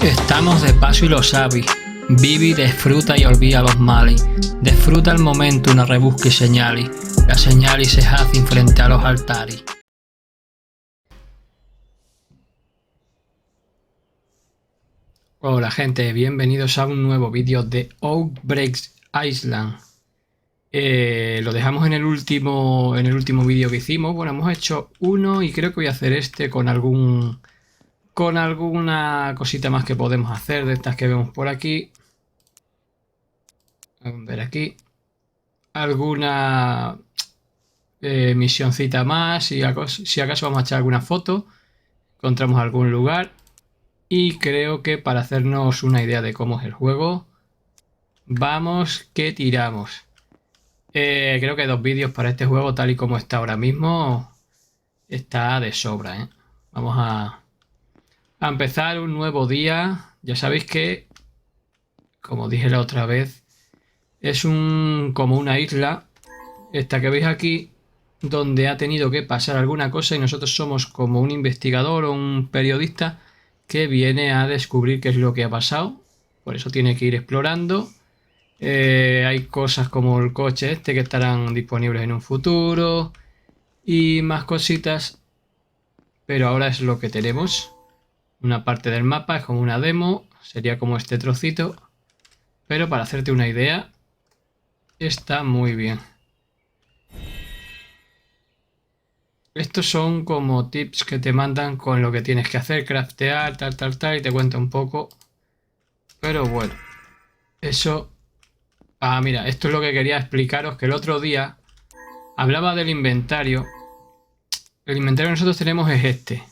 Estamos de paso y lo sabes. Vivi, disfruta y olvida los males. Disfruta el momento, una rebusca y señales. Las señales se hacen frente a los altares. Hola gente, bienvenidos a un nuevo vídeo de Outbreak Island. Lo dejamos en el último vídeo que hicimos. Bueno, hemos hecho uno y creo que voy a hacer este con alguna cosita más que podemos hacer de estas que vemos por aquí. Vamos a ver aquí. Alguna misioncita más. Si acaso vamos a echar alguna foto. Encontramos algún lugar. Y creo que para hacernos una idea de cómo es el juego, vamos que tiramos. Creo que 2 vídeos para este juego tal y como está ahora mismo. Está de sobra, ¿eh? Vamos a empezar un nuevo día. Ya sabéis que, como dije la otra vez, es como una isla, esta que veis aquí, donde ha tenido que pasar alguna cosa y nosotros somos como un investigador o un periodista que viene a descubrir qué es lo que ha pasado. Por eso tiene que ir explorando. Hay cosas como el coche este que estarán disponibles en un futuro y más cositas, pero ahora es lo que tenemos. Una parte del mapa es como una demo, sería como este trocito, pero para hacerte una idea está muy bien. Estos son como tips que te mandan con lo que tienes que hacer, craftear, tal, y te cuenta un poco. Pero bueno, eso... Ah, mira, esto es lo que quería explicaros, que el otro día hablaba del inventario. El inventario que nosotros tenemos es este.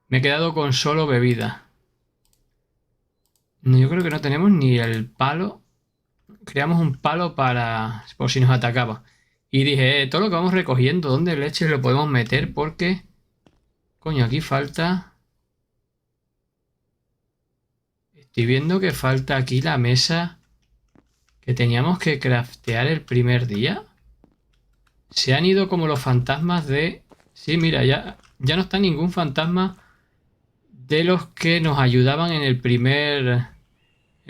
Me he quedado con solo bebida. Yo creo que no tenemos ni el palo. Creamos un palo por si nos atacaba. Y dije, todo lo que vamos recogiendo, ¿dónde leches lo podemos meter? Porque... Coño, aquí falta... Estoy viendo que falta aquí la mesa que teníamos que craftear el primer día. Se han ido como los fantasmas de... Sí, mira, ya no está ningún fantasma de los que nos ayudaban en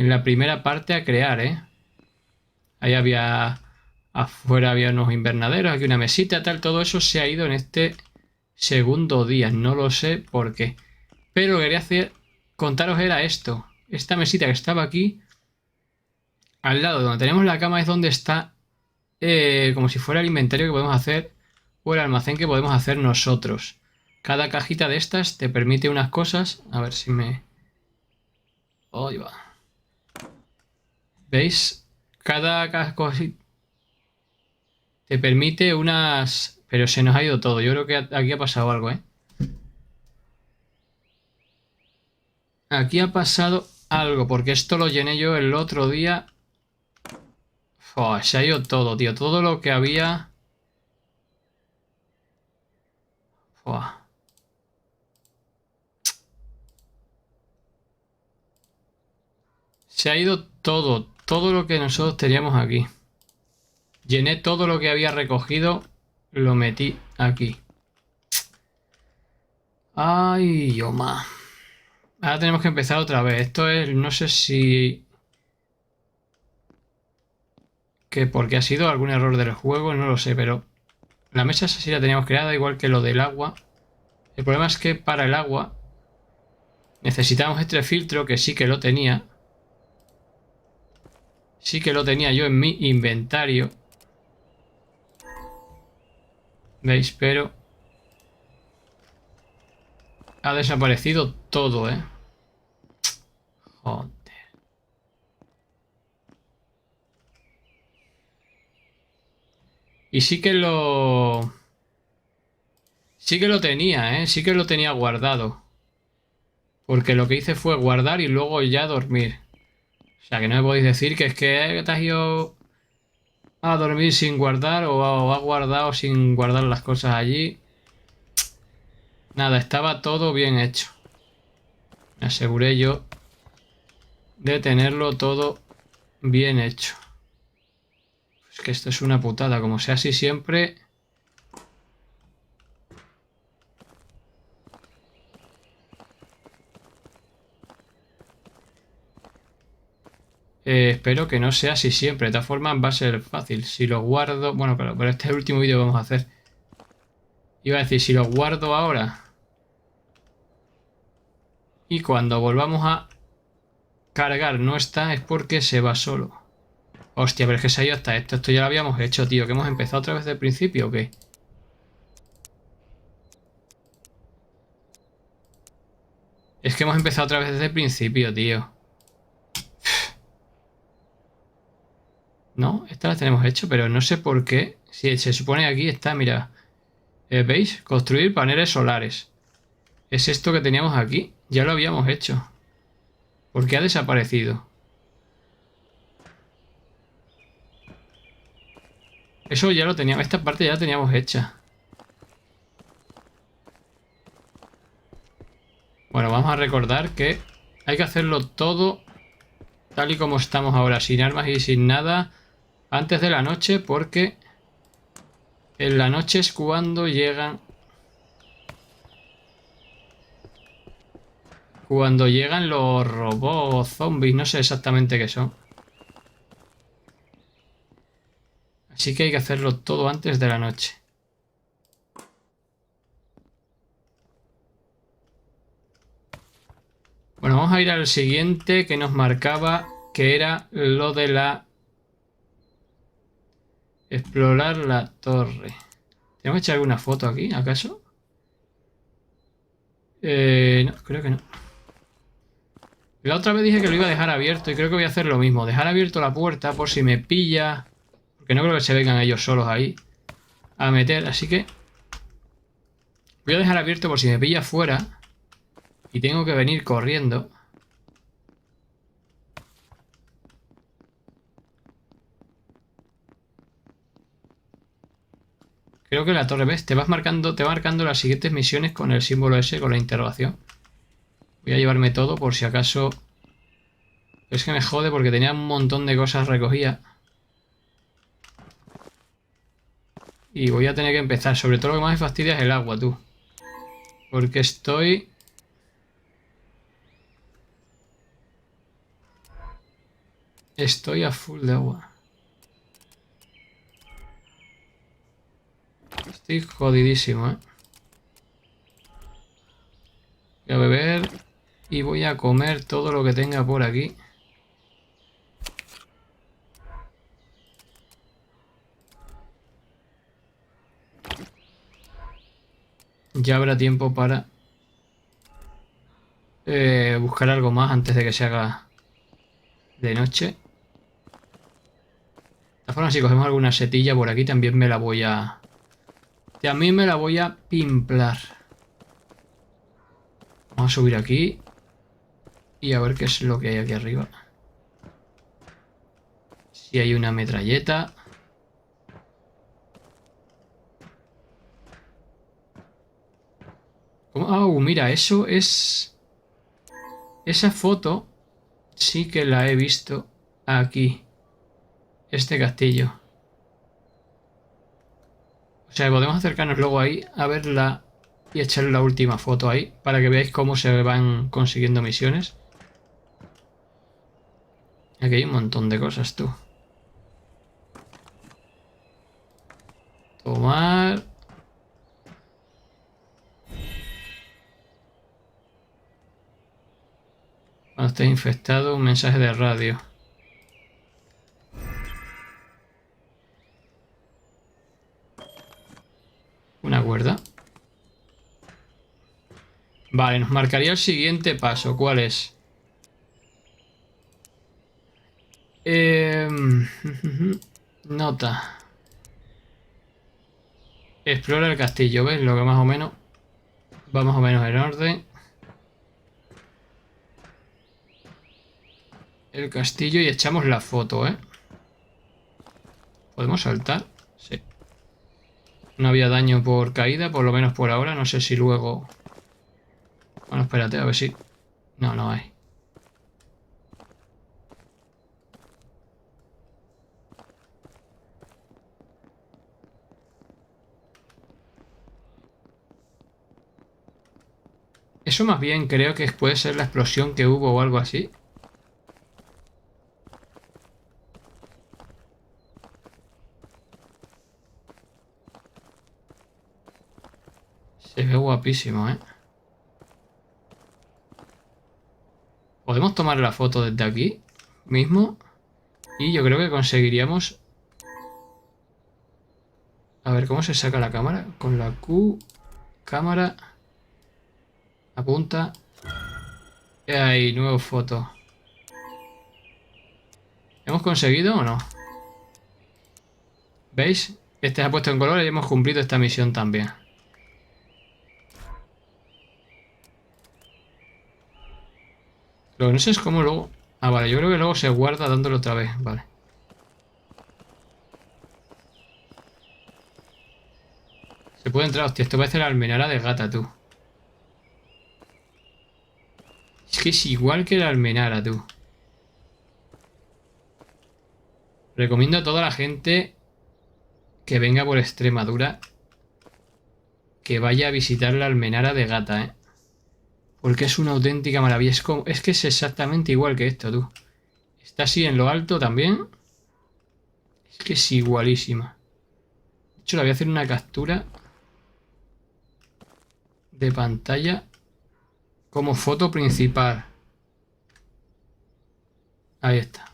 la primera parte a crear, ¿eh? Ahí afuera había unos invernaderos, aquí una mesita, tal, todo eso se ha ido en este segundo día, no lo sé por qué. Pero lo que quería contaros era esto. Esta mesita que estaba aquí, al lado de donde tenemos la cama, es donde está como si fuera el inventario que podemos hacer o el almacén que podemos hacer nosotros. Cada cajita de estas te permite unas cosas. A ver si me... Ahí va. ¿Veis? Cada cosita te permite unas... Pero se nos ha ido todo. Yo creo que aquí ha pasado algo, ¿eh? Aquí ha pasado algo, porque esto lo llené yo el otro día. Se ha ido todo, tío. Todo lo que había... Fua. Se ha ido todo. Todo lo que nosotros teníamos aquí. Llené todo lo que había recogido. Lo metí aquí. Ay, Yoma. Ahora tenemos que empezar otra vez. Esto es... No sé si... Que porque ha sido algún error del juego, no lo sé, pero... La mesa esa sí la teníamos creada, igual que lo del agua. El problema es que para el agua... Necesitamos este filtro, que sí que lo tenía. Sí que lo tenía yo en mi inventario. ¿Veis? Pero... Ha desaparecido todo, ¿eh? Joder. Y sí que lo... Sí que lo tenía, ¿eh? Sí que lo tenía guardado. Porque lo que hice fue guardar y luego ya dormir. O sea, que no me podéis decir que es que te has ido a dormir sin guardar o has guardado sin guardar las cosas allí. Nada, estaba todo bien hecho. Me aseguré yo de tenerlo todo bien hecho. Es que esto es una putada. Como sea así siempre... Espero que no sea así siempre. De todas formas va a ser fácil. Si lo guardo... Bueno, claro, pero este es el último vídeo que vamos a hacer. Iba a decir, si lo guardo ahora y cuando volvamos a cargar no está, es porque se va solo. Hostia, pero es que se ha ido hasta esto. Esto ya lo habíamos hecho, tío. ¿Que hemos empezado otra vez del principio o qué? Es que hemos empezado otra vez desde el principio, tío. No, esta la tenemos hecho, pero no sé por qué. Si se supone que aquí está, mira. ¿Veis? Construir paneles solares. Es esto que teníamos aquí. Ya lo habíamos hecho. ¿Por qué ha desaparecido? Eso ya lo teníamos. Esta parte ya la teníamos hecha. Bueno, vamos a recordar que hay que hacerlo todo tal y como estamos ahora, sin armas y sin nada, antes de la noche, porque en la noche es cuando llegan... Cuando llegan los robots, zombies, no sé exactamente qué son. Así que hay que hacerlo todo antes de la noche. Bueno, vamos a ir al siguiente que nos marcaba, que era lo de la... Explorar la torre. ¿Tenemos que echar alguna foto aquí, acaso? No, creo que no. La otra vez dije que lo iba a dejar abierto y creo que voy a hacer lo mismo. Dejar abierto la puerta por si me pilla. Porque no creo que se vengan ellos solos ahí a meter. Así que voy a dejar abierto por si me pilla fuera y tengo que venir corriendo. Creo que la torre, ¿ves? Te va marcando las siguientes misiones con el símbolo ese, con la interrogación. Voy a llevarme todo por si acaso... Es que me jode porque tenía un montón de cosas recogidas. Y voy a tener que empezar. Sobre todo lo que más me fastidia es el agua, tú. Porque estoy... Estoy a full de agua. Estoy jodidísimo, ¿eh? Voy a beber y voy a comer todo lo que tenga por aquí. Ya habrá tiempo para buscar algo más antes de que se haga de noche. De todas formas, si cogemos alguna setilla por aquí, también me la voy a... También me la voy a pimplar. Vamos a subir aquí y a ver qué es lo que hay aquí arriba. Si hay una metralleta. Mira, eso es... Esa foto sí que la he visto aquí. Este castillo. O sea, podemos acercarnos luego ahí a verla y echarle la última foto ahí para que veáis cómo se van consiguiendo misiones. Aquí hay un montón de cosas, tú. Tomar... Cuando estés infectado, un mensaje de radio. Una cuerda. Vale, nos marcaría el siguiente paso. ¿Cuál es? Nota. Explora el castillo, ¿ves? Lo que más o menos va más o menos en orden. El castillo y echamos la foto, ¿eh? ¿Podemos saltar? Sí. No había daño por caída, por lo menos por ahora. No sé si luego... Bueno, espérate, a ver si... No, no hay. Eso más bien creo que puede ser la explosión que hubo o algo así. Es guapísimo, ¿eh? Podemos tomar la foto desde aquí mismo. Y yo creo que conseguiríamos... A ver, ¿cómo se saca la cámara? Con la Q... Cámara... Apunta... Y ahí, nueva foto. ¿Hemos conseguido o no? ¿Veis? Este se ha puesto en color y hemos cumplido esta misión también. Lo que no sé es cómo luego... Ah, vale, yo creo que luego se guarda dándolo otra vez. Vale. Se puede entrar, hostia, esto parece la almenara de gata, tú. Es que es igual que la almenara, tú. Recomiendo a toda la gente que venga por Extremadura que vaya a visitar la almenara de gata, ¿eh? Porque es una auténtica maravilla. Es que es exactamente igual que esto, tú. Está así en lo alto también. Es que es igualísima. De hecho, le voy a hacer una captura de pantalla como foto principal. Ahí está.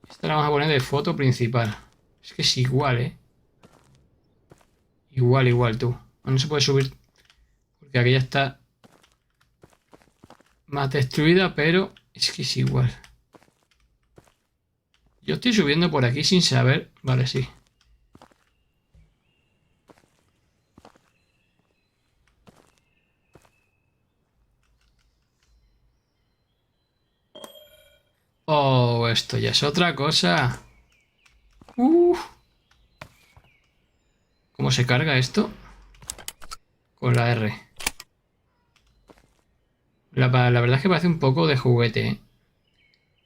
Esta la vamos a poner de foto principal. Es que es igual, ¿eh? Igual, igual, tú. No se puede subir porque aquella está más destruida, pero es que es igual. Yo estoy subiendo por aquí sin saber. Vale, sí. Oh, esto ya es otra cosa. Uf. ¿Cómo se carga esto? Con la R. La verdad es que parece un poco de juguete, ¿eh?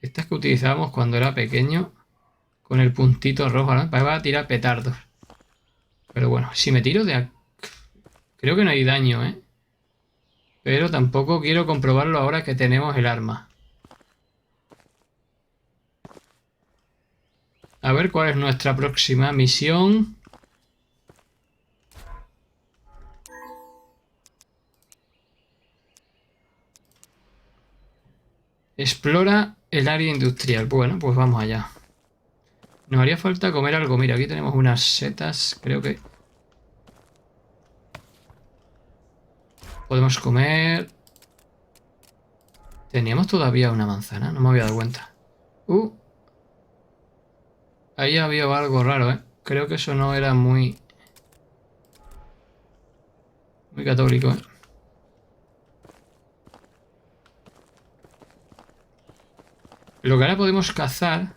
Estas que utilizábamos cuando era pequeño. Con el puntito rojo, ¿no? Para tirar petardos. Pero bueno, si me tiro de aquí... Creo que no hay daño, ¿eh? Pero tampoco quiero comprobarlo ahora que tenemos el arma. A ver cuál es nuestra próxima misión. Explora el área industrial. Bueno, pues vamos allá. Nos haría falta comer algo. Mira, aquí tenemos unas setas. Creo que podemos comer. Teníamos todavía una manzana. No me había dado cuenta. Ahí había algo raro, ¿eh? Creo que eso no era muy... Muy católico, ¿eh? Lo que ahora podemos cazar...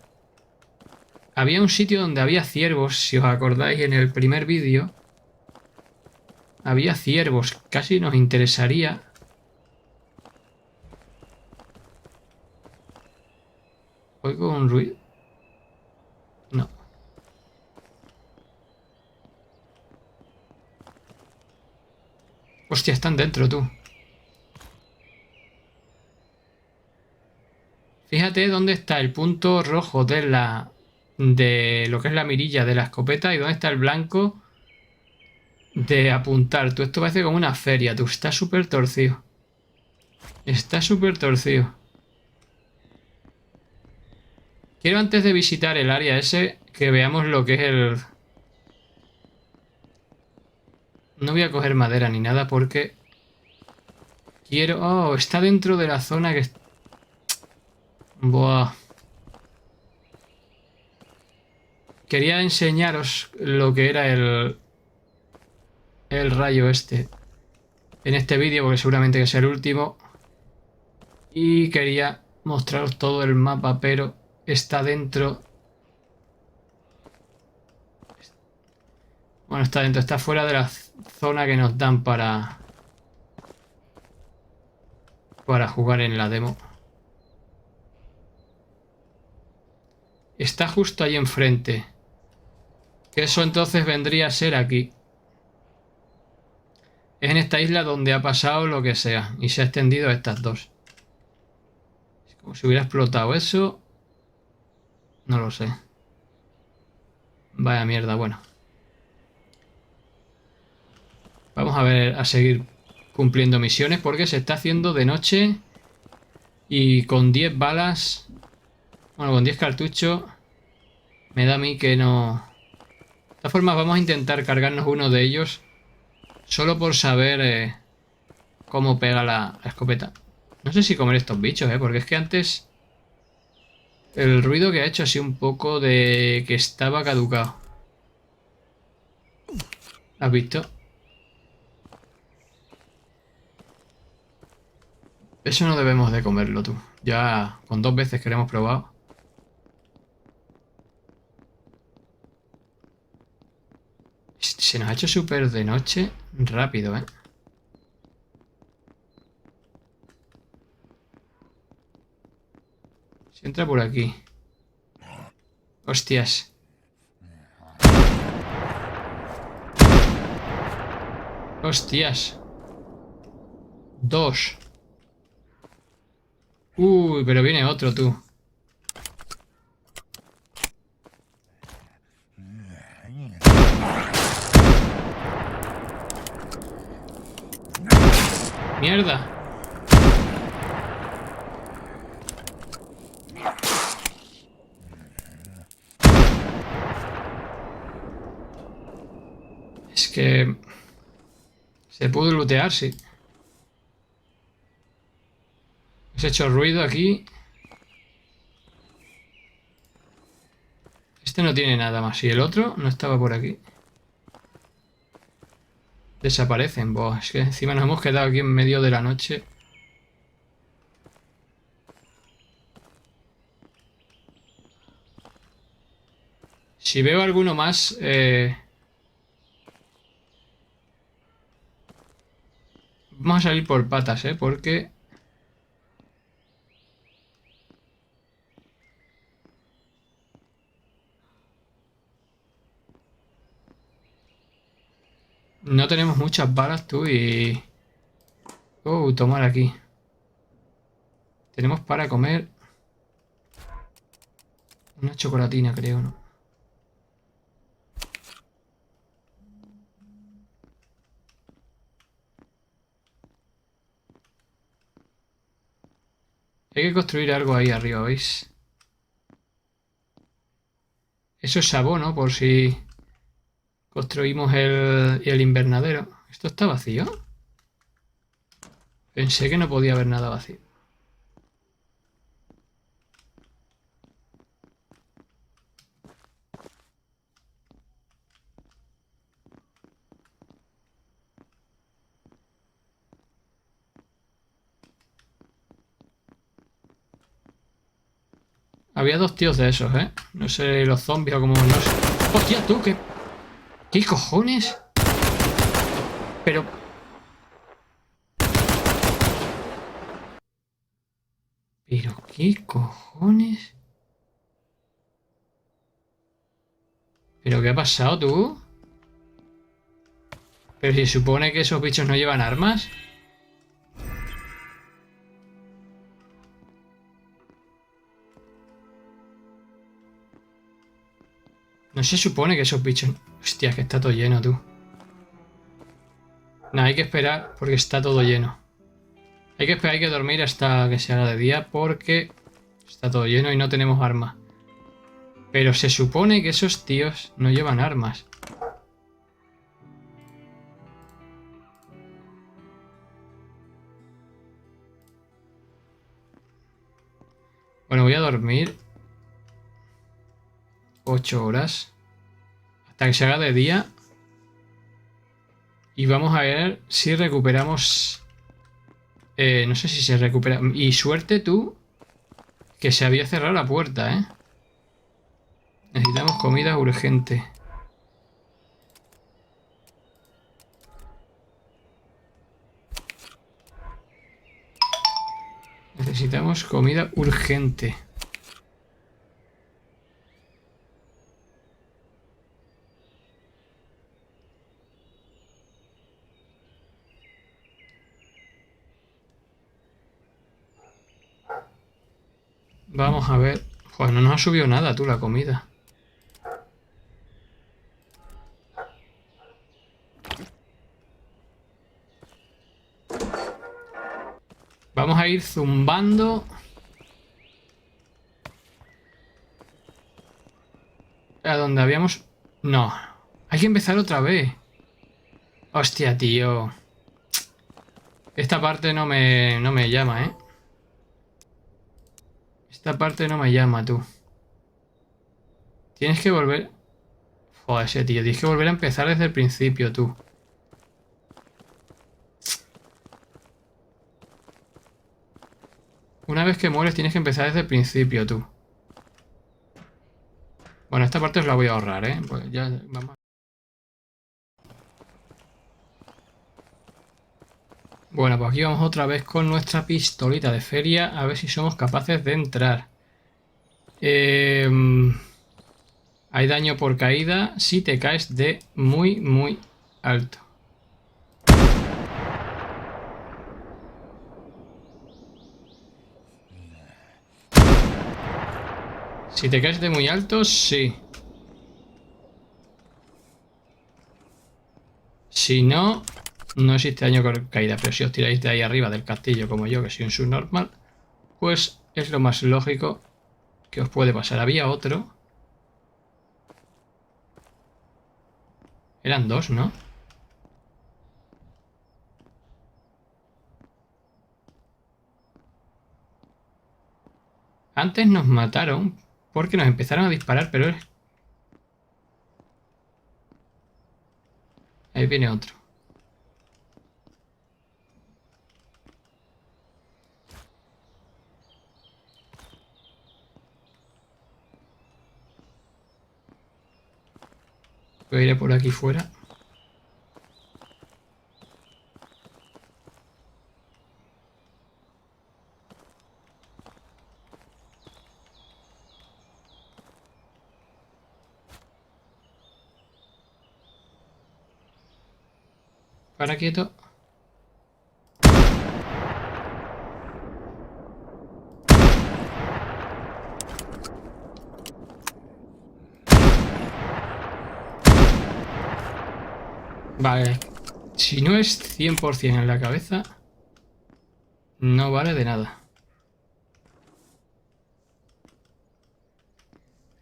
Había un sitio donde había ciervos, si os acordáis en el primer vídeo. Había ciervos, casi nos interesaría. ¿Oigo un ruido? No. Hostia, están dentro, tú. Fíjate dónde está el punto rojo de la... de lo que es la mirilla de la escopeta y dónde está el blanco de apuntar. Tú, esto parece como una feria, tú. Está súper torcido. Está súper torcido. Quiero antes de visitar el área ese que veamos lo que es el... No voy a coger madera ni nada porque... Quiero... Oh, está dentro de la zona que... Buah. Quería enseñaros lo que era el rayo este en este vídeo, porque seguramente que sea el último. Y quería mostraros todo el mapa, pero está dentro... Bueno, está dentro, está fuera de la zona que nos dan para jugar en la demo. Está justo ahí enfrente. Que eso entonces vendría a ser aquí. Es en esta isla donde ha pasado lo que sea. Y se ha extendido a estas dos. Es como si hubiera explotado eso. No lo sé. Vaya mierda, bueno. Vamos a ver, a seguir cumpliendo misiones porque se está haciendo de noche y con 10 balas, bueno, con 10 cartuchos, me da a mí que no... De todas formas, vamos a intentar cargarnos uno de ellos solo por saber cómo pega la escopeta. No sé si comer estos bichos, porque es que antes el ruido que ha hecho ha sido un poco de que estaba caducado. ¿Has visto? Eso no debemos de comerlo, tú. Ya con 2 veces que lo hemos probado. Se nos ha hecho súper de noche rápido, ¿eh? Si entra por aquí. Hostias. Hostias. 2. Uy, pero viene otro, tú. ¡Mierda! Es que... se pudo lootear, sí. Has hecho ruido aquí. Este no tiene nada más. Y el otro no estaba por aquí. Desaparecen. Buah, es que encima nos hemos quedado aquí en medio de la noche. Si veo alguno más... vamos a salir por patas, porque... no tenemos muchas balas, tú, y... tomar aquí. Tenemos para comer... una chocolatina, creo, ¿no? Hay que construir algo ahí arriba, ¿veis? Eso es abono, por si construimos el invernadero. ¿Esto está vacío? Pensé que no podía haber nada vacío. Había 2 tíos de esos, ¿eh? No sé, los zombies o como... no sé. ¡Hostia, tú! ¿Qué cojones? Pero... ¿pero qué cojones? ¿Pero qué ha pasado, tú? Pero si se supone que esos bichos no llevan armas. No se supone que esos bichos... Hostia, que está todo lleno, tú. Nada, hay que esperar porque está todo lleno. Hay que esperar, hay que dormir hasta que se haga de día porque está todo lleno y no tenemos armas. Pero se supone que esos tíos no llevan armas. Bueno, voy a dormir 8 horas hasta que se haga de día. Y vamos a ver si recuperamos... no sé si se recupera... Y suerte tú, que se había cerrado la puerta, ¿eh? Necesitamos comida urgente. Necesitamos comida urgente. Vamos a ver. Joder, no nos ha subido nada tú la comida. ir zumbando. A donde habíamos... No. Hay que empezar otra vez. Hostia, tío. Esta parte no me llama, ¿eh? Esta parte no me llama, tú. Tienes que volver... Joder, ese tío. Tienes que volver a empezar desde el principio, tú. Una vez que mueres tienes que empezar desde el principio, tú. Bueno, esta parte os la voy a ahorrar, ¿eh? Pues ya vamos. Bueno, pues aquí vamos otra vez con nuestra pistolita de feria. A ver si somos capaces de entrar. Hay daño por caída si te caes de muy, muy alto. Si te caes de muy alto, sí. Si no, no existe daño por caída. Pero si os tiráis de ahí arriba del castillo como yo, que soy un subnormal, pues es lo más lógico que os puede pasar. Había otro. Eran dos, ¿no? Antes nos mataron porque nos empezaron a disparar, pero... Ahí viene otro. Yo iré por aquí fuera. Para quieto. Vale. Si no es 100% en la cabeza, no vale de nada.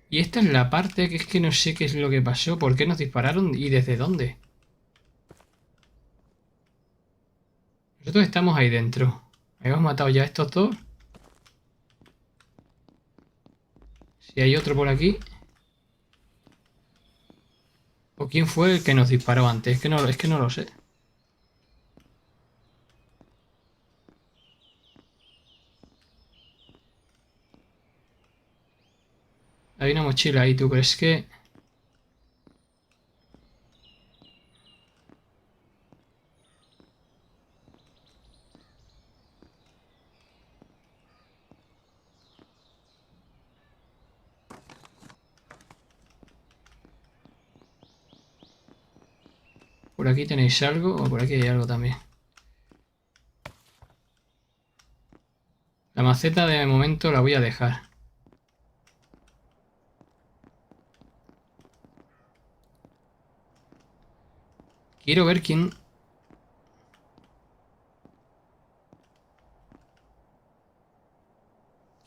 Y esta es la parte que es que no sé qué es lo que pasó, por qué nos dispararon y desde dónde. Nosotros estamos ahí dentro. Hemos matado ya a estos dos. Si hay otro por aquí. ¿O quién fue el que nos disparó antes? Es que no lo sé. Hay una mochila ahí, ¿tú crees que...? ¿Por aquí tenéis algo? ¿O por aquí hay algo también? La maceta de momento la voy a dejar. Quiero ver quién...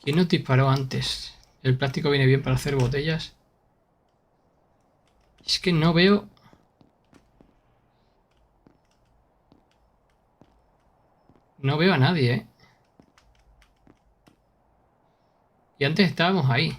¿Quién nos disparó antes? El plástico viene bien para hacer botellas. Es que no veo... No veo a nadie, ¿eh? Y antes estábamos ahí.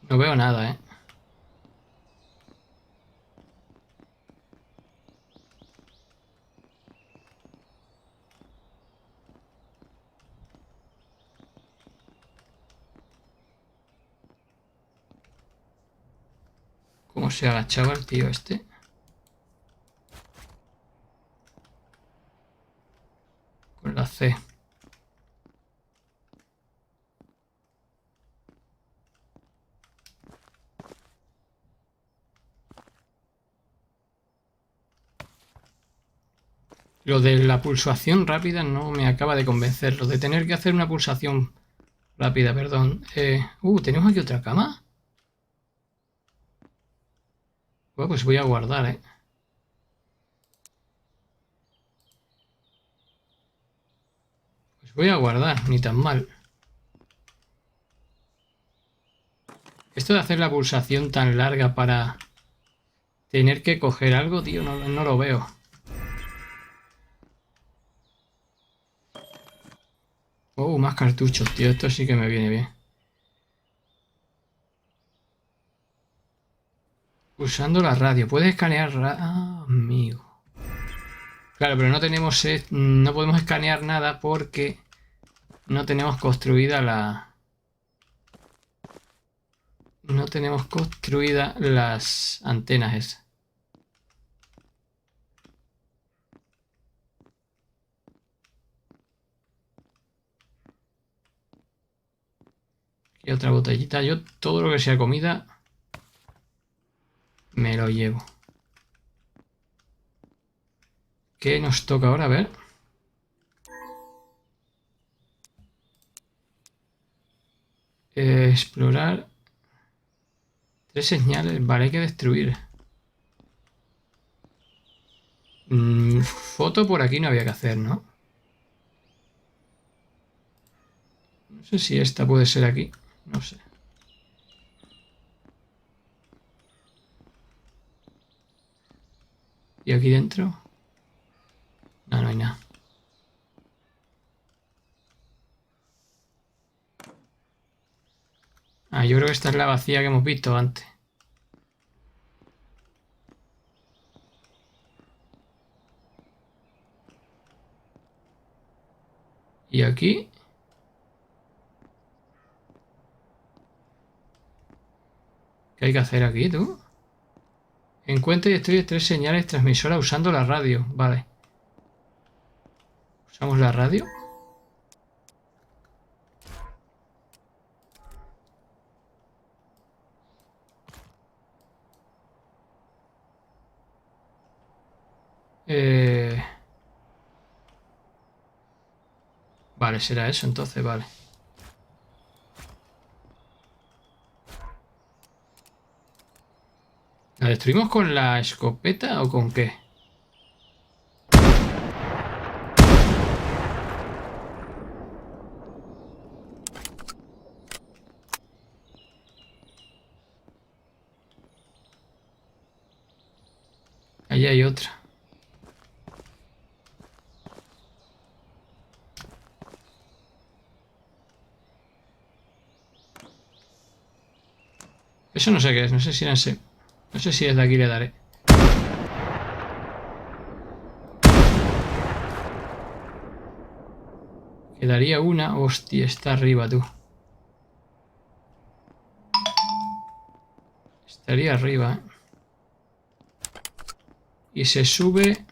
No veo nada, ¿eh? ¿Cómo se agachaba el tío este? Con la C. Lo de la pulsación rápida no me acaba de convencer. Lo de tener que hacer una pulsación rápida, perdón. ¿Tenemos aquí otra cama? Bueno, pues voy a guardar, ¿eh? Pues voy a guardar, ni tan mal. Esto de hacer la pulsación tan larga para tener que coger algo, tío, no lo veo. Más cartuchos, tío. Esto sí que me viene bien. Usando la radio. Puedes escanear... amigo. Claro, pero no tenemos... no podemos escanear nada porque no tenemos construida la... No tenemos construidas las antenas esas. Y otra botellita. Yo todo lo que sea comida me lo llevo. ¿Qué nos toca ahora? A ver. Explorar. 3 señales. Vale, hay que destruir. Foto por aquí no había que hacer, ¿no? No sé si esta puede ser aquí. No sé. ¿Y aquí dentro? No, no hay nada. Yo creo que esta es la vacía que hemos visto antes. ¿Y aquí? ¿Qué hay que hacer aquí, tú? Encuentra y destruye 3 señales transmisoras usando la radio. Vale. ¿Usamos la radio? Vale, será eso entonces, vale. ¿La destruimos con la escopeta o con qué? Allí hay otra. Eso no sé qué es, no sé si era ese. No sé si desde aquí le daré. Quedaría una. Hostia, está arriba, tú. Estaría arriba, ¿eh? Y se sube...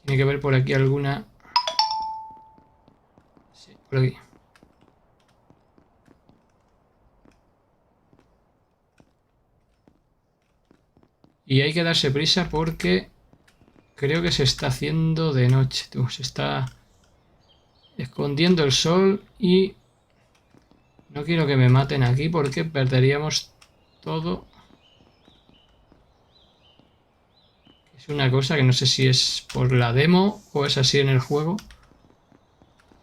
Tiene que haber por aquí alguna... Sí, por aquí. Y hay que darse prisa porque creo que se está haciendo de noche, tú. Se está escondiendo el sol y no quiero que me maten aquí porque perderíamos todo. Es una cosa que no sé si es por la demo o es así en el juego.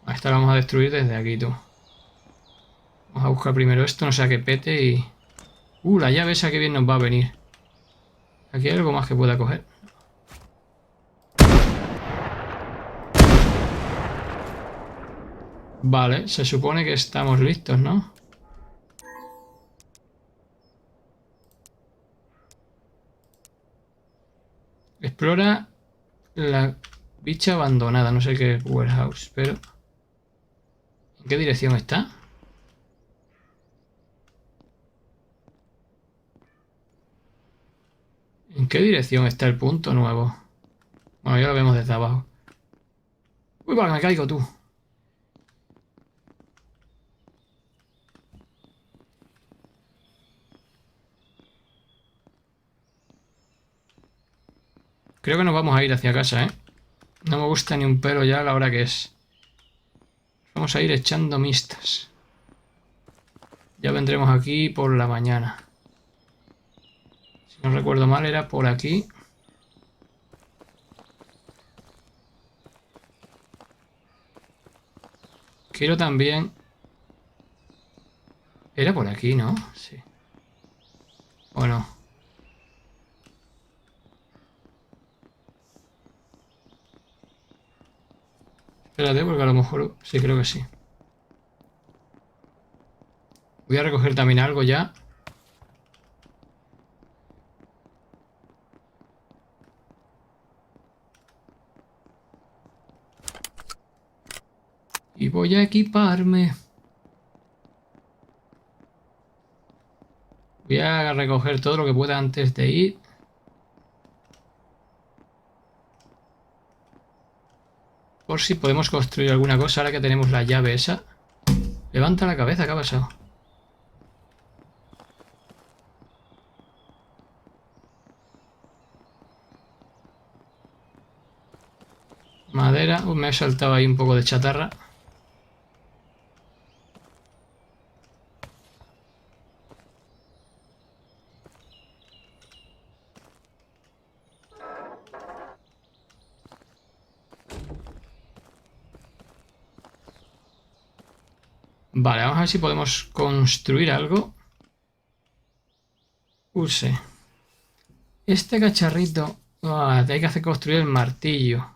Esta la vamos a destruir desde aquí, tú. Vamos a buscar primero esto, no sea que pete y... la llave esa que bien nos va a venir. Aquí hay algo más que pueda coger. Vale, se supone que estamos listos, ¿no? Explora la bicha abandonada. No sé qué es warehouse, pero... ¿En qué dirección está? ¿En qué dirección está el punto nuevo? Bueno, ya lo vemos desde abajo. Uy, vale, me caigo, tú. creo que nos vamos a ir hacia casa, ¿eh? No me gusta ni un pelo ya a la hora que es. Vamos a ir echando mistas. Ya vendremos aquí por la mañana. Si no recuerdo mal, era por aquí. Quiero también... Era por aquí, ¿no? Sí. ¿O no? Espérate, porque a lo mejor... Sí, creo que sí. Voy a recoger también algo ya. Y voy a equiparme. Voy a recoger todo lo que pueda antes de ir. Por si podemos construir alguna cosa ahora que tenemos la llave esa. Levanta la cabeza, ¿qué ha pasado? Madera. Me he saltado ahí un poco de chatarra. Vale, vamos a ver si podemos construir algo. Use. Este cacharrito... hay que hacer construir el martillo.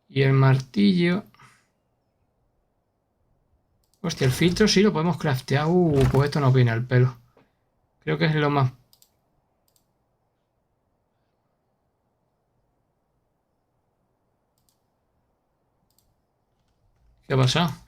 Y el martillo... Hostia, el filtro sí lo podemos craftear. Pues esto no viene al pelo. Creo que es lo más... ¿Qué ha pasado?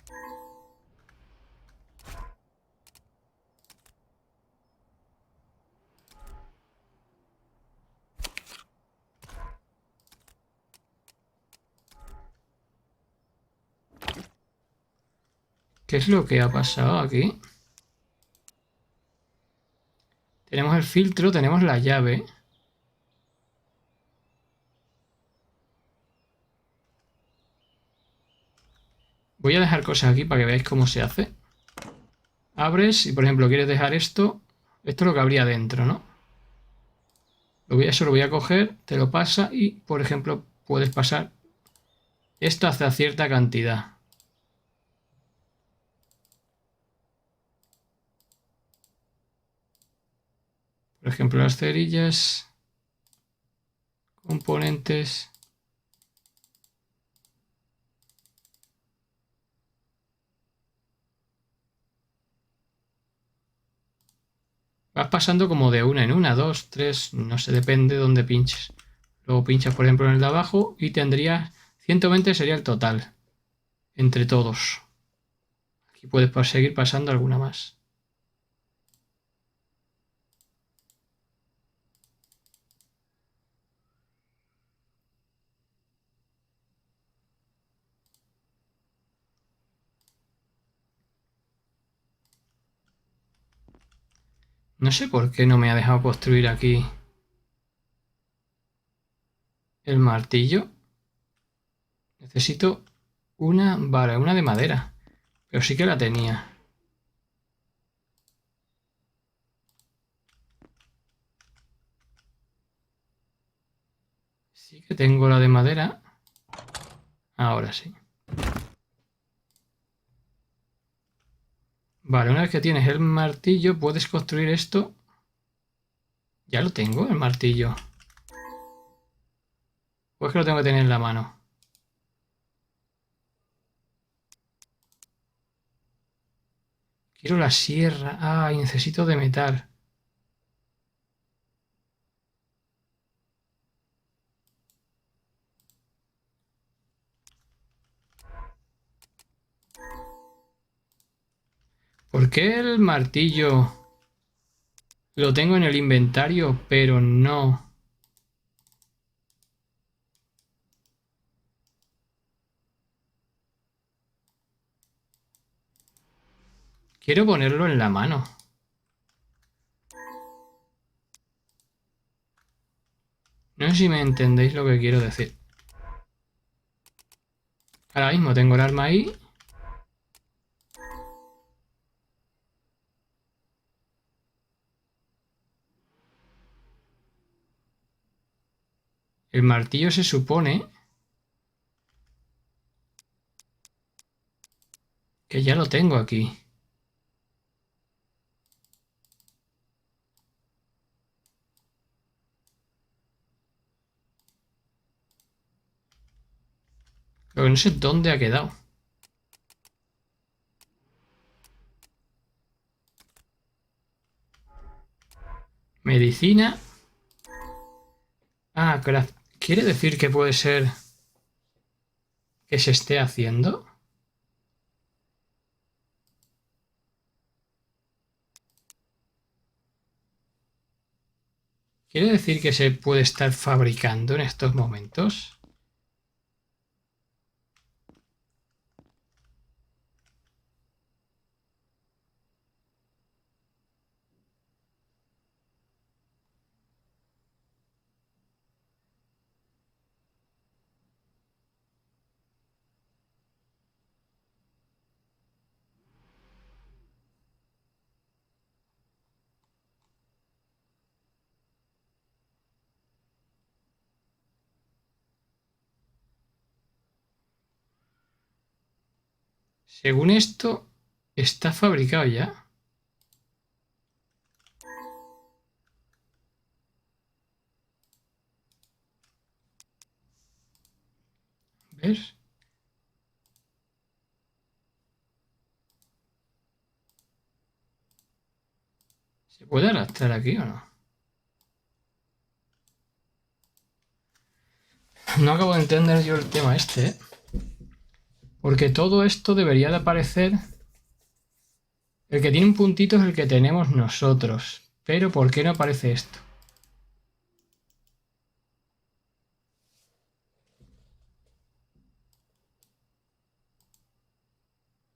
¿Qué es lo que ha pasado aquí? Tenemos el filtro, tenemos la llave. Voy a dejar cosas aquí para que veáis cómo se hace. Abres y, por ejemplo, quieres dejar esto. Esto es lo que habría dentro, ¿no? Eso lo voy a coger, te lo pasa y, por ejemplo, puedes pasar esto hacia cierta cantidad. Por ejemplo, las cerillas, componentes. Vas pasando como de una en una, dos, tres, no sé, depende de dónde pinches. Luego pinchas, por ejemplo, en el de abajo y tendrías 120 sería el total, entre todos. Aquí puedes seguir pasando alguna más. No sé por qué no me ha dejado construir aquí el martillo. Necesito una, vale, una de madera. Pero sí que la tenía. Sí que tengo la de madera. Ahora sí. Vale, una vez que tienes el martillo, puedes construir esto. Ya lo tengo, el martillo. Pues que lo tengo que tener en la mano. Quiero la sierra. Ah, y necesito de metal. ¿Por qué el martillo lo tengo en el inventario, pero no? Quiero ponerlo en la mano. No sé si me entendéis lo que quiero decir. Ahora mismo tengo el arma ahí. El martillo se supone que ya lo tengo aquí. Lo que no sé dónde ha quedado. Medicina. Ah, ¿quiere decir que puede ser que se esté haciendo? ¿Quiere decir que se puede estar fabricando en estos momentos? Según esto, está fabricado ya. ¿Ves? ¿Se puede arrastrar aquí o no? No acabo de entender yo el tema este, ¿eh? Porque todo esto debería de aparecer. El que tiene un puntito es el que tenemos nosotros. Pero ¿por qué no aparece esto?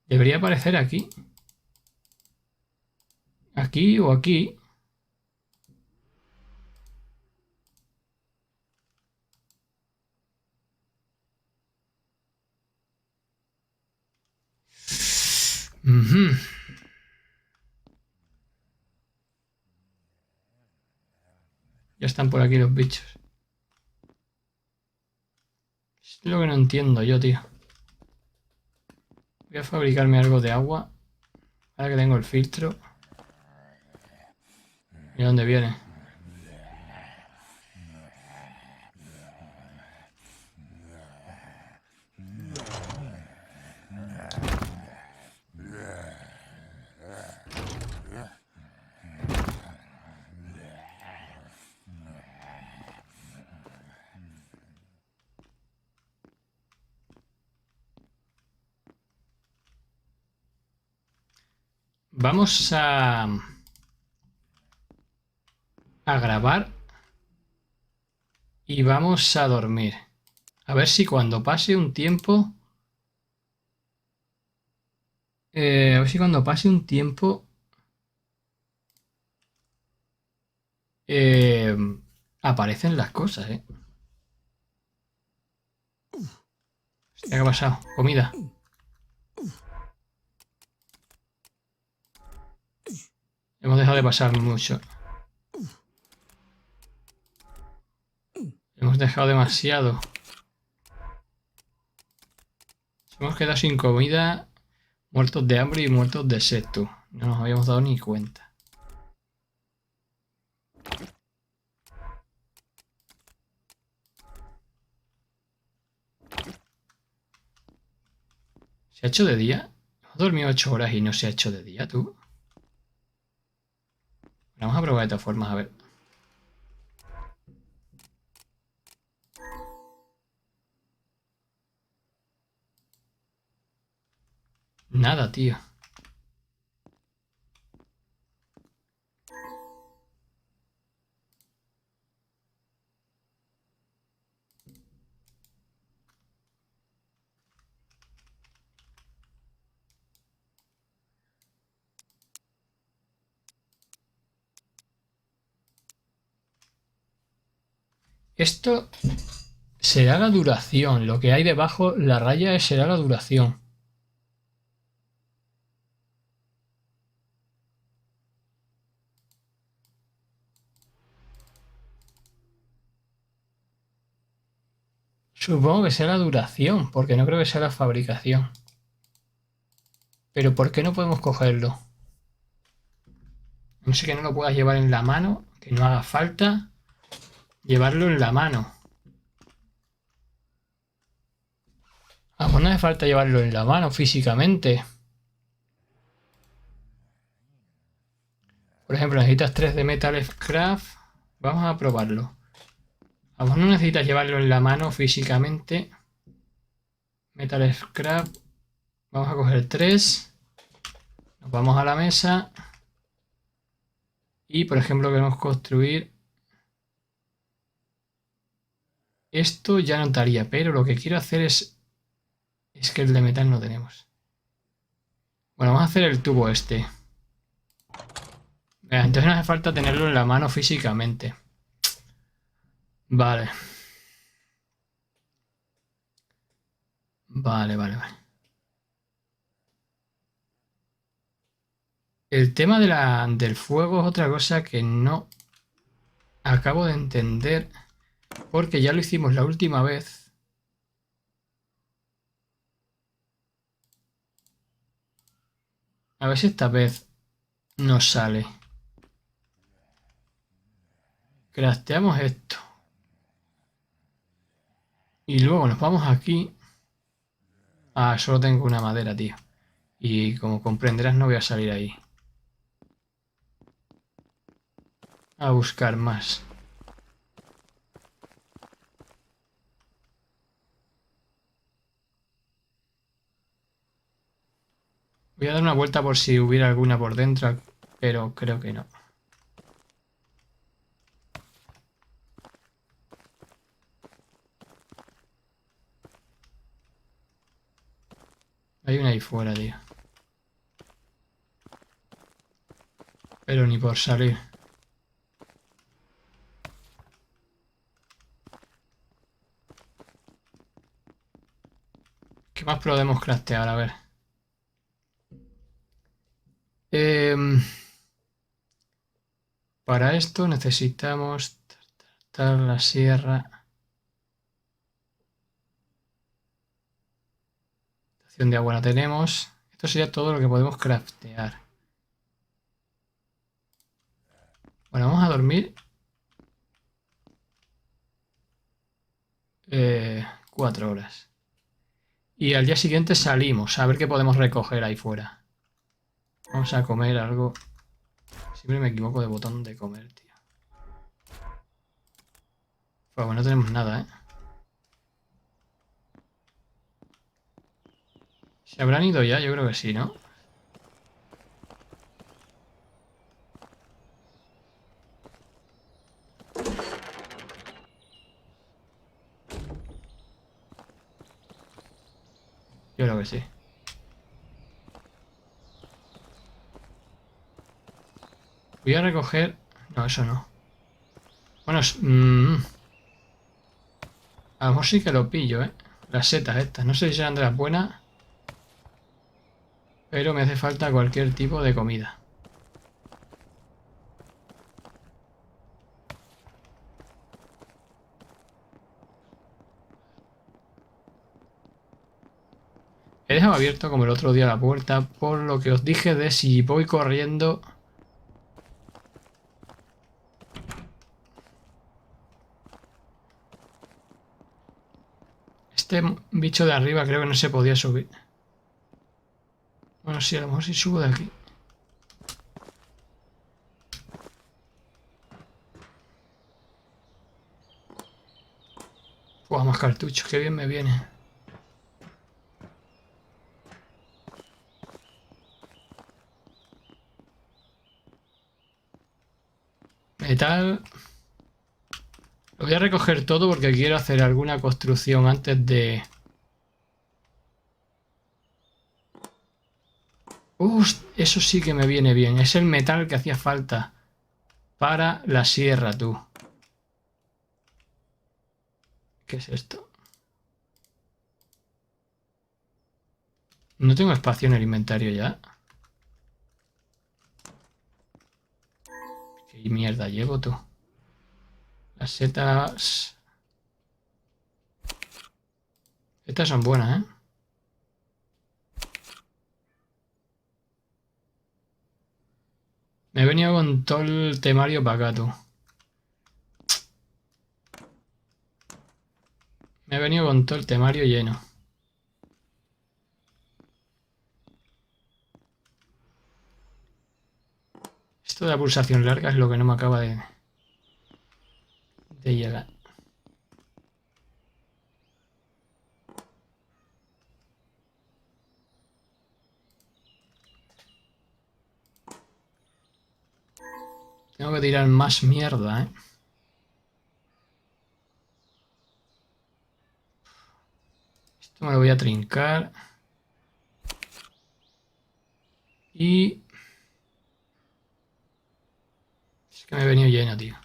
Debería aparecer aquí. Aquí o aquí. Ujú. Ya están por aquí los bichos. Es lo que no entiendo yo, tío. Voy a fabricarme algo de agua. Ahora que tengo el filtro. Mira dónde viene. Vamos a grabar y vamos a dormir. A ver si cuando pase un tiempo... a ver si cuando pase un tiempo... eh, aparecen las cosas, ¿eh? Hostia, ¿qué ha pasado? Comida. Hemos dejado de pasar mucho. Hemos dejado demasiado. Nos hemos quedado sin comida, muertos de hambre y muertos de sed, tú. No nos habíamos dado ni cuenta. ¿Se ha hecho de día? Hemos dormido 8 horas y no se ha hecho de día, tú. Vamos a probar de todas formas, a ver. Nada, tío. Esto será la duración. Lo que hay debajo, la raya, será la duración. Supongo que sea la duración, porque no creo que sea la fabricación. Pero ¿por qué no podemos cogerlo? No sé, que no lo puedas llevar en la mano, que no haga falta llevarlo en la mano. Ah, pues no hace falta llevarlo en la mano físicamente. Por ejemplo, necesitas 3 de Metal Scrap. Vamos a probarlo. Vamos, no necesitas llevarlo en la mano físicamente. Metal Scrap. Vamos a coger 3. Nos vamos a la mesa. Y, por ejemplo, queremos construir... Esto ya notaría, pero lo que quiero hacer es... Es que el de metal no tenemos. Bueno, vamos a hacer el tubo este. Entonces no hace falta tenerlo en la mano físicamente. Vale. Vale. El tema del fuego es otra cosa que no acabo de entender, porque ya lo hicimos la última vez. A ver si esta vez nos sale. Crafteamos esto. Y luego nos vamos aquí. Ah, solo tengo una madera, tío. Y como comprenderás, no voy a salir ahí a buscar más. Voy a dar una vuelta por si hubiera alguna por dentro, pero creo que no. Hay una ahí fuera, tío. Pero ni por salir. ¿Qué más podemos craftear? A ver. Para esto necesitamos la sierra. Estación de agua la tenemos. Esto sería todo lo que podemos craftear. Bueno, vamos a dormir. 4 horas. Y al día siguiente salimos a ver qué podemos recoger ahí fuera. Vamos a comer algo. Siempre me equivoco de botón de comer, tío. Pues no tenemos nada, ¿eh? ¿Se habrán ido ya? Yo creo que sí, ¿no? Yo creo que sí. Voy a recoger... No, eso no. Bueno, a lo mejor sí que lo pillo, ¿eh? Las setas estas. No sé si serán de las buenas, pero me hace falta cualquier tipo de comida. He dejado abierto como el otro día la puerta por lo que os dije de si voy corriendo... Este bicho de arriba creo que no se podía subir. Bueno, sí, a lo mejor sí subo de aquí. Buah, más cartuchos, qué bien me viene. Metal. Lo voy a recoger todo porque quiero hacer alguna construcción antes de... Eso sí que me viene bien. Es el metal que hacía falta para la sierra, tú. ¿Qué es esto? No tengo espacio en el inventario ya. ¿Qué mierda llevo tú? Las setas... Estas son buenas, ¿eh? Me he venido con todo el temario para acá, tú. Me he venido con todo el temario lleno. Esto de la pulsación larga es lo que no me acaba de llegar. Tengo que tirar más mierda, ¿eh? Esto me lo voy a trincar. Y... Es que me he venido lleno, tío.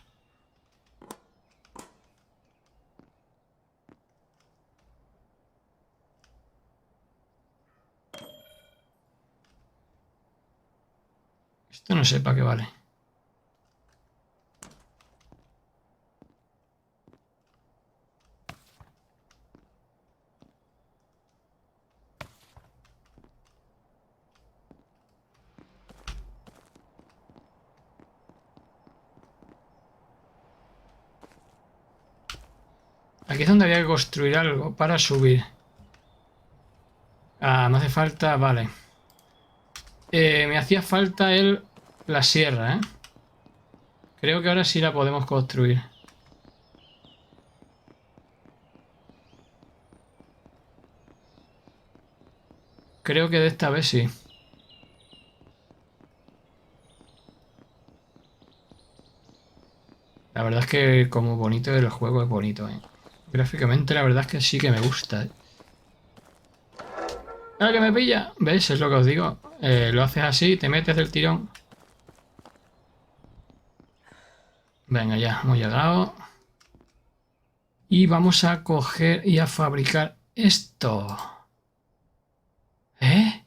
Esto no sé para qué vale. Aquí es donde había que construir algo para subir. Ah, me hace falta... Vale. Me hacía falta la sierra, ¿eh? Creo que ahora sí la podemos construir. Creo que de esta vez sí. La verdad es que como bonito el juego es bonito, ¿eh? Gráficamente la verdad es que sí que me gusta, ¿eh? ¡Ah, que me pilla! ¿Ves? Es lo que os digo. Lo haces así, te metes del tirón. Venga, ya, hemos llegado. Y vamos a coger y a fabricar esto. ¿Eh?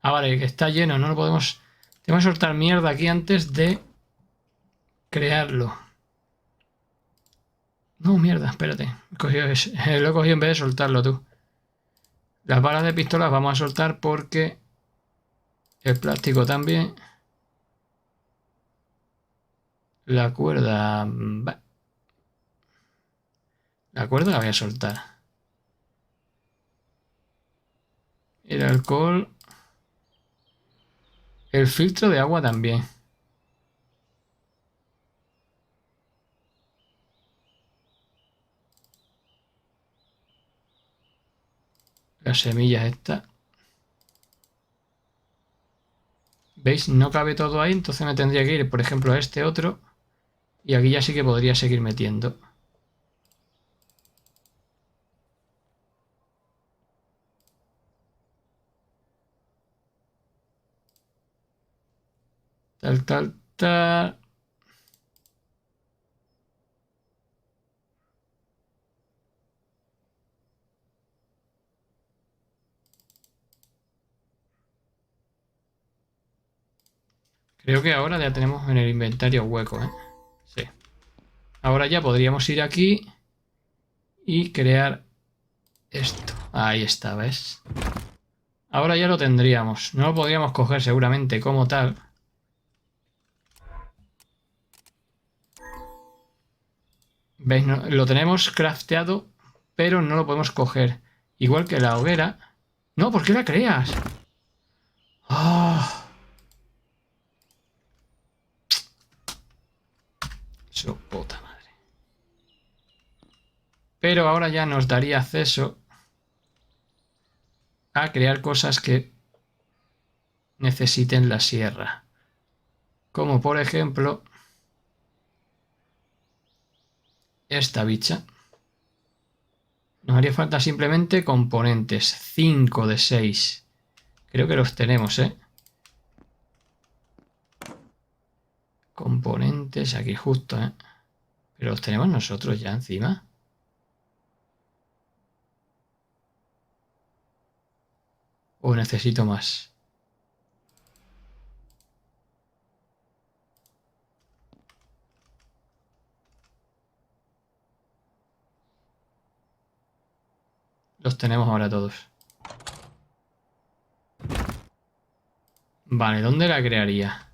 Ah, vale, que está lleno, no lo podemos... Tenemos que soltar mierda aquí antes de crearlo. No, mierda, espérate. Lo he cogido en vez de soltarlo tú. Las balas de pistola las vamos a soltar porque el plástico también. La cuerda... La cuerda la voy a soltar. El alcohol... El filtro de agua también. Las semillas estas. ¿Veis? No cabe todo ahí, entonces me tendría que ir, por ejemplo, a este otro. Y aquí ya sí que podría seguir metiendo. Tal, tal, tal. Creo que ahora ya tenemos en el inventario hueco, ¿eh? Sí. Ahora ya podríamos ir aquí y crear esto. Ahí está, ¿ves? Ahora ya lo tendríamos. No lo podríamos coger seguramente como tal. ¿Veis? Lo tenemos crafteado, pero no lo podemos coger. Igual que la hoguera. No, ¿por qué la creas? ¡Ah! Su puta madre. Pero ahora ya nos daría acceso a crear cosas que necesiten la sierra. Como por ejemplo esta bicha. Nos haría falta simplemente componentes. 5 de 6. Creo que los tenemos, ¿eh? Componentes aquí justo, ¿eh? Pero los tenemos nosotros ya encima. ¿O necesito más? Los tenemos ahora todos. Vale, ¿dónde la crearía?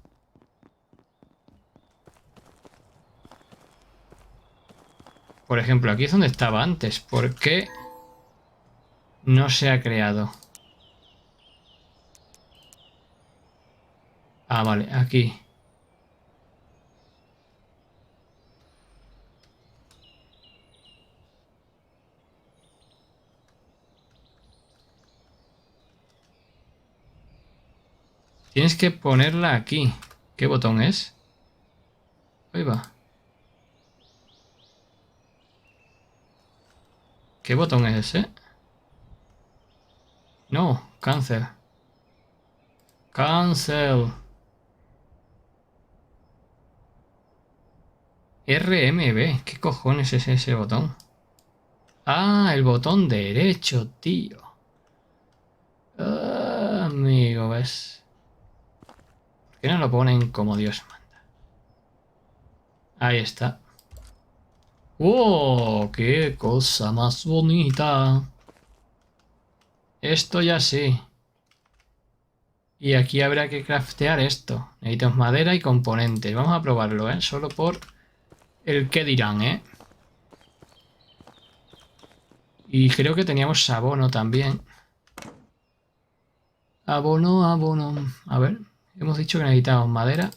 Por ejemplo, aquí es donde estaba antes. ¿Por qué no se ha creado? Ah, vale, aquí. Tienes que ponerla aquí. ¿Qué botón es? Ahí va. ¿Qué botón es ese? No, cancel. Cancel. RMB. ¿Qué cojones es ese botón? Ah, el botón derecho, tío. Ah, amigo, ¿ves? ¿Por qué no lo ponen como Dios manda? Ahí está. ¡Oh! ¡Qué cosa más bonita! Esto ya sí. Y aquí habrá que craftear esto. Necesitamos madera y componentes. Vamos a probarlo, ¿eh? Solo por el que dirán, ¿eh? Y creo que teníamos abono también. Abono, abono. A ver, hemos dicho que necesitamos madera,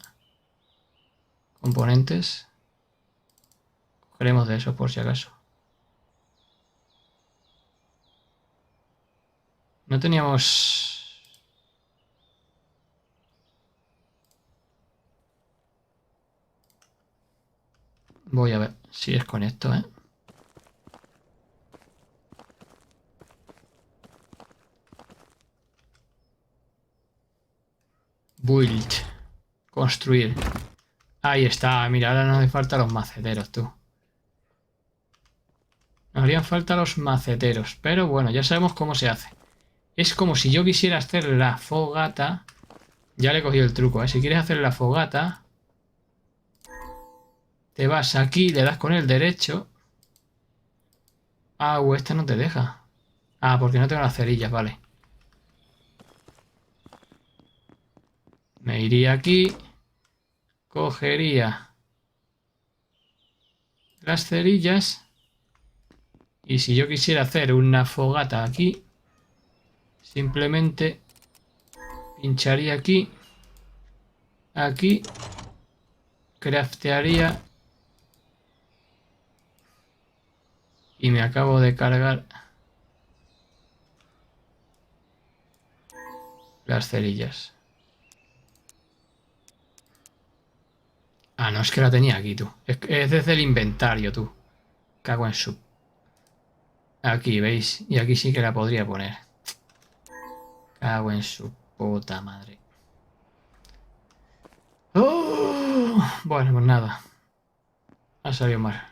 componentes. Cogeremos de eso por si acaso. No teníamos... Voy a ver si es con esto, ¿eh? Build. Construir. Ahí está. Mira, ahora nos hace falta los maceteros, tú. Nos harían falta los maceteros. Pero bueno, ya sabemos cómo se hace. Es como si yo quisiera hacer la fogata. Ya le he cogido el truco, ¿eh? Si quieres hacer la fogata, te vas aquí, le das con el derecho. Ah, o esta no te deja. Ah, porque no tengo las cerillas, vale. Me iría aquí. Cogería las cerillas. Y si yo quisiera hacer una fogata aquí, simplemente pincharía aquí. Aquí. Craftearía. Y me acabo de cargar las cerillas. Ah, no, es que la tenía aquí, tú. Es desde el inventario, tú. Cago en su... Aquí, ¿veis? Y aquí sí que la podría poner. Cago en su puta madre. ¡Oh! Bueno, pues nada. Ha salido mal.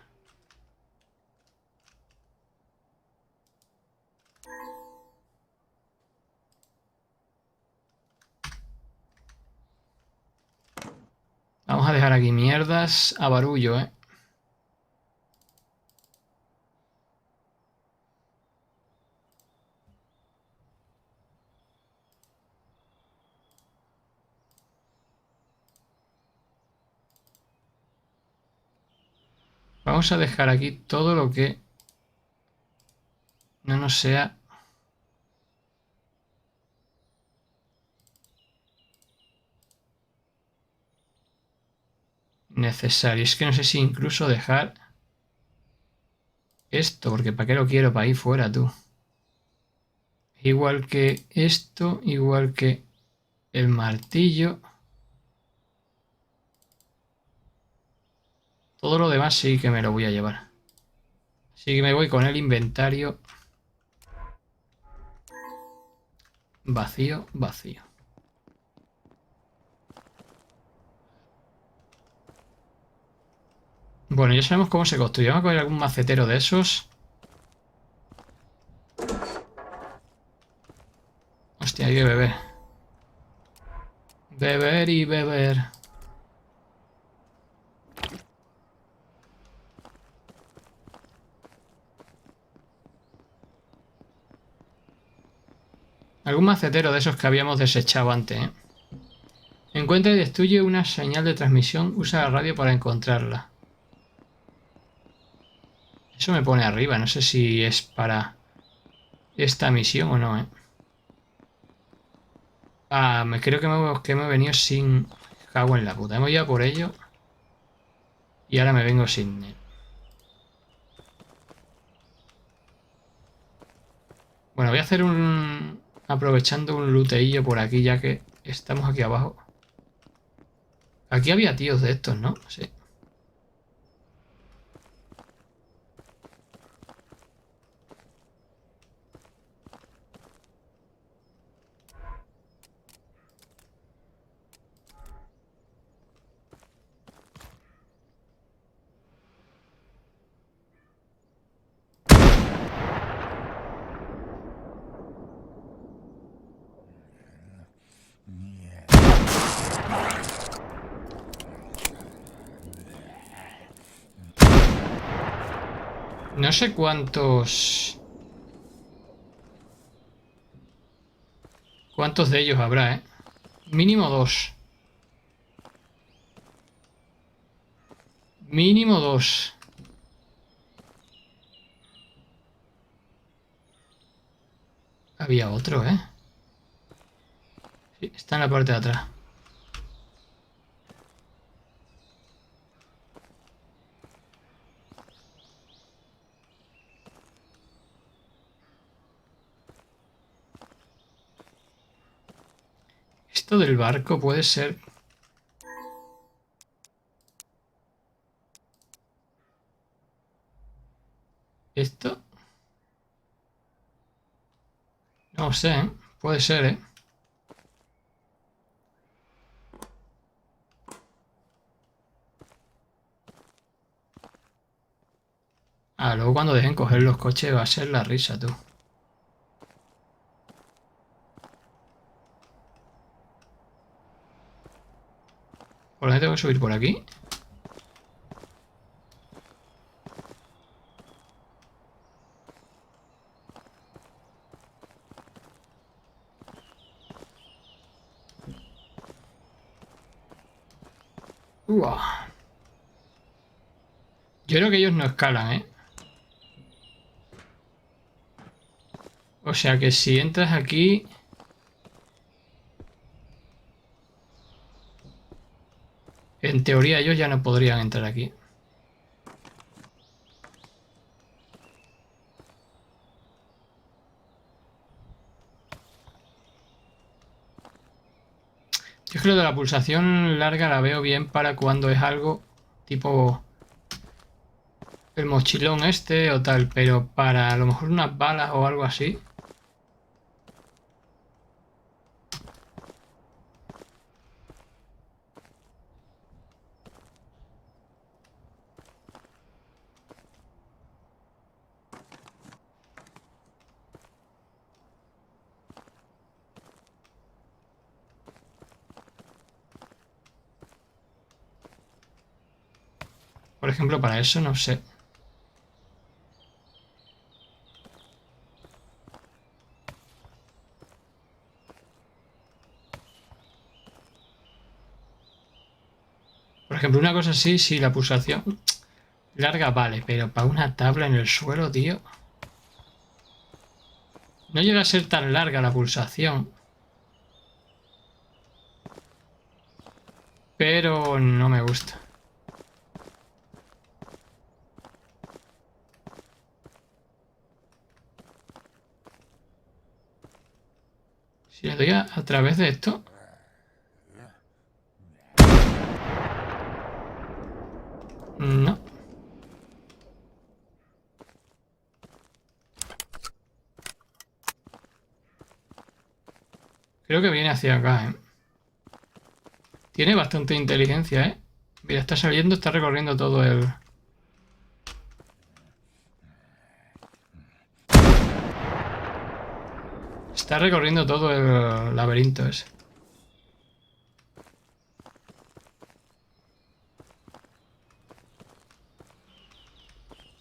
Vamos a dejar aquí mierdas a barullo, ¿eh? Vamos a dejar aquí todo lo que no nos sea necesario. Es que no sé si incluso dejar esto, porque ¿para qué lo quiero? Para ir fuera, tú. Igual que esto, igual que el martillo. Todo lo demás sí que me lo voy a llevar. Así que me voy con el inventario vacío, vacío. Bueno, ya sabemos cómo se construye. Vamos a coger algún macetero de esos. Hostia, hay que beber. Beber y beber. Algún macetero de esos que habíamos desechado antes, ¿eh? Encuentra y destruye una señal de transmisión. Usa la radio para encontrarla. Eso me pone arriba. No sé si es para esta misión o no, ¿eh? Ah, creo que me he venido sin... Cago en la puta. Hemos ido por ello. Y ahora me vengo sin él. Bueno, voy a hacer un... Aprovechando un looteillo por aquí, ya que estamos aquí abajo. Aquí había tíos de estos, ¿no? Sí. No sé cuántos... ¿Cuántos de ellos habrá, eh? Mínimo dos. Mínimo dos. Había otro, ¿eh? Sí, está en la parte de atrás. Esto del barco puede ser... ¿Esto? No sé, ¿eh? Puede ser, ¿eh? Ah, luego cuando dejen coger los coches va a ser la risa, tú. ¿Por dónde tengo que subir? ¿Por aquí? Uah. Yo creo que ellos no escalan, ¿eh? O sea que si entras aquí... En teoría ellos ya no podrían entrar aquí. Yo creo que la pulsación larga la veo bien para cuando es algo tipo el mochilón este o tal, pero para a lo mejor unas balas o algo así. Por ejemplo, para eso no sé. Por ejemplo, una cosa así, si la pulsación larga vale, pero para una tabla en el suelo, tío. No llega a ser tan larga la pulsación. Pero no me gusta. Si le doy a través de esto... No. Creo que viene hacia acá, ¿eh? Tiene bastante inteligencia, ¿eh? Mira, está saliendo, está recorriendo todo el... Está recorriendo todo el laberinto ese.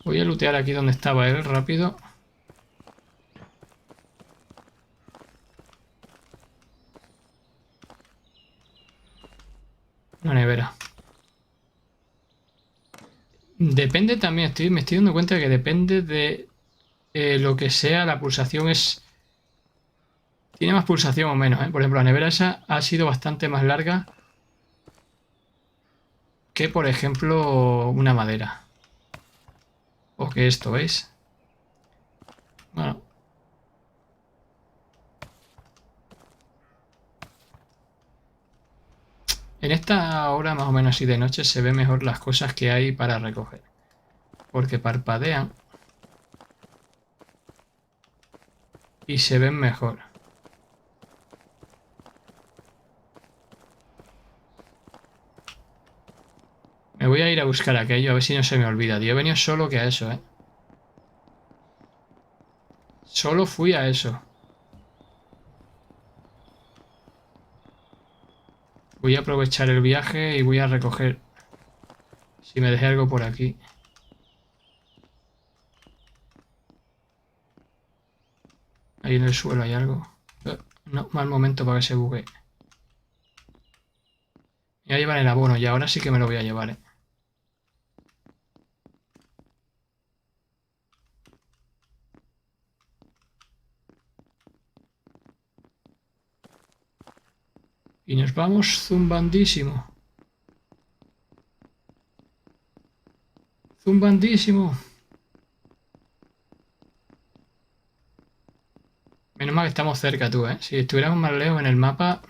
Voy a lootear aquí donde estaba él, rápido. Una nevera. Depende también, me estoy dando cuenta de que depende de lo que sea, la pulsación es... Tiene más pulsación o menos, ¿eh? Por ejemplo, la nevera esa ha sido bastante más larga que, por ejemplo, una madera. O que esto, ¿veis? Bueno, en esta hora más o menos así de noche se ve mejor las cosas que hay para recoger. Porque parpadean y se ven mejor. Me voy a ir a buscar aquello, a ver si no se me olvida. Yo he venido solo que a eso, ¿eh? Solo fui a eso. Voy a aprovechar el viaje y voy a recoger si me dejé algo por aquí. Ahí en el suelo hay algo. No, mal momento para que se bugue. Me voy a llevar el abono y ahora sí que me lo voy a llevar, ¿eh? Y nos vamos zumbandísimo. Zumbandísimo. Menos mal que estamos cerca tú, ¿eh? Si estuviéramos más lejos en el mapa...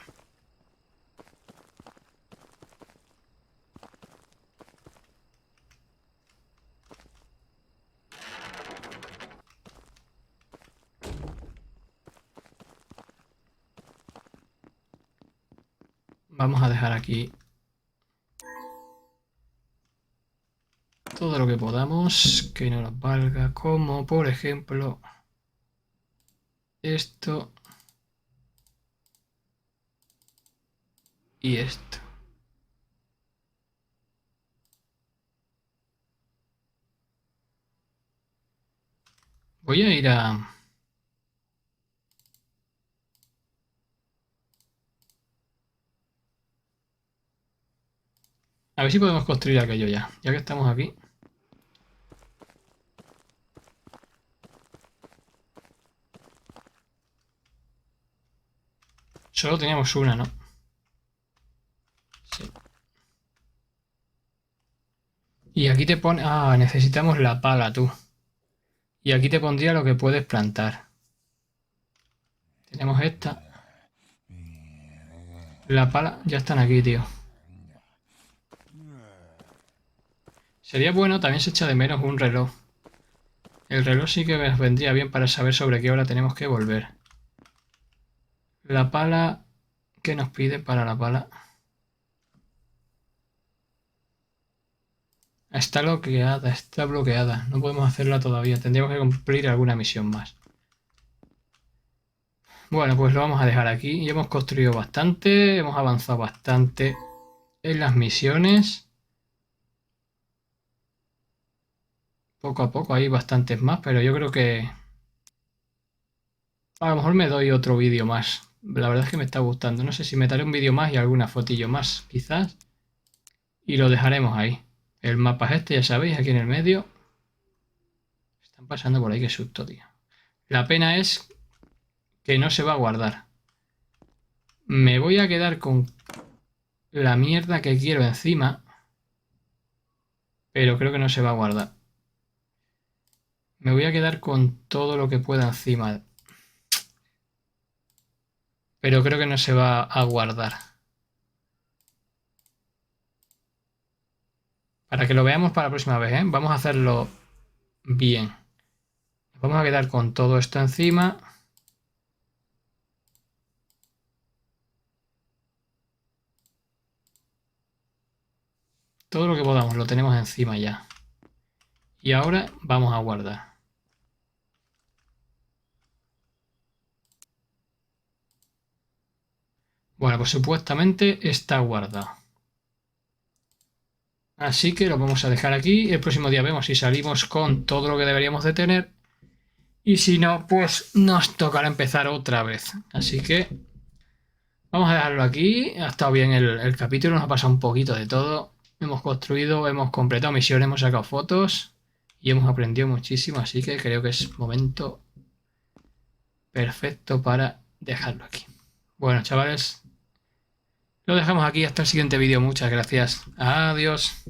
Vamos a dejar aquí todo lo que podamos que no nos valga, como por ejemplo esto y esto. Voy a ir a... A ver si podemos construir aquello ya que estamos aquí. Solo teníamos una, ¿no? Sí. Y aquí te pone... Ah, necesitamos la pala, tú. Y aquí te pondría lo que puedes plantar. Tenemos esta. La pala... Ya están aquí, tío. Sería bueno, también se echa de menos un reloj. El reloj sí que nos vendría bien para saber sobre qué hora tenemos que volver. La pala... ¿Qué nos pide para la pala? Está bloqueada. No podemos hacerla todavía. Tendríamos que cumplir alguna misión más. Bueno, pues lo vamos a dejar aquí. Ya hemos construido bastante, hemos avanzado bastante en las misiones. Poco a poco hay bastantes más, pero yo creo que a lo mejor me doy otro vídeo más. La verdad es que me está gustando. No sé si me daré un vídeo más y alguna fotillo más, quizás. Y lo dejaremos ahí. El mapa es este, ya sabéis, aquí en el medio. Están pasando por ahí, qué susto, tío. La pena es que no se va a guardar. Me voy a quedar con la mierda que quiero encima, pero creo que no se va a guardar. Me voy a quedar con todo lo que pueda encima, pero creo que no se va a guardar. Para que lo veamos para la próxima vez, ¿eh? Vamos a hacerlo bien. Vamos a quedar con todo esto encima. Todo lo que podamos lo tenemos encima ya. Y ahora vamos a guardar. Bueno, pues supuestamente está guardado. Así que lo vamos a dejar aquí. El próximo día vemos si salimos con todo lo que deberíamos de tener. Y si no, pues nos tocará empezar otra vez. Así que vamos a dejarlo aquí. Ha estado bien el capítulo, nos ha pasado un poquito de todo. Hemos construido, hemos completado misiones, hemos sacado fotos y hemos aprendido muchísimo. Así que creo que es momento perfecto para dejarlo aquí. Bueno, chavales, lo dejamos aquí hasta el siguiente vídeo. Muchas gracias. Adiós.